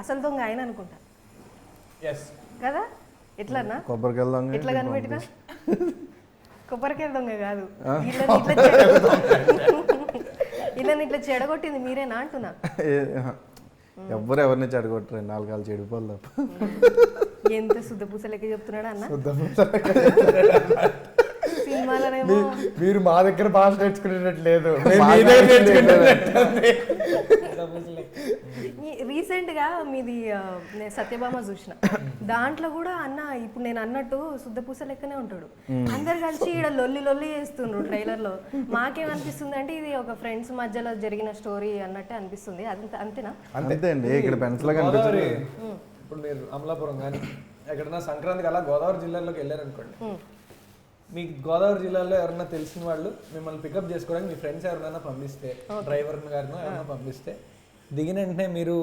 అసలు దొంగ ఆయన అనుకుంటా కదా. ఎట్లన్నా కొబ్బరికాయల దొంగ ఎట్లా కనిపెట్టినా కొబ్బరికాయ దొంగ కాదు, వీళ్ళని ఇట్లా చెడగొట్టింది మీరేనా అంటున్నా. ఎవ్వరు ఎవరిని చెడగొట్టరు, 4 కాళ్ళు చెడిపోలు తప్ప. ఎంత శుద్ధ పూస లెక్క చెప్తున్నాడు అన్న. సినిమాలోనేమో మీరు మా దగ్గర భాష నేర్చుకునేటట్లేదు. రీసెంట్ గా మీది సత్యభామ చూసిన, దాంట్లో కూడా అన్న ఇప్పుడు నేను అన్నట్టు శుద్ధ పూస లెక్కనే ఉంటాడు. అందరు కలిసి ఇక్కడ లొల్లి లొల్లి చేస్తుండ్రు ట్రైలర్ లో. మాకేమనిపిస్తుంది అంటే ఇది ఒక ఫ్రెండ్స్ మధ్యలో జరిగిన స్టోరీ అన్నట్టే అనిపిస్తుంది. అది అంతేనా? అంతే అండి. ఇక్కడ పెన్సిల్ కనిపిస్తుంది. ఇప్పుడు మీరు అమలాపురం కానీ ఎక్కడన్నా సంక్రాంతికి అలా గోదావరి జిల్లాలోకి వెళ్ళారనుకోండి, మీకు గోదావరి జిల్లాలో ఎవరన్నా తెలిసిన వాళ్ళు మిమ్మల్ని పికప్ చేసుకోవడానికి మీ ఫ్రెండ్స్ ఎవరైనా పంపిస్తే, డ్రైవర్ గారినో ఎవరైనా పంపిస్తే, దిగిన వెంటనే మీరు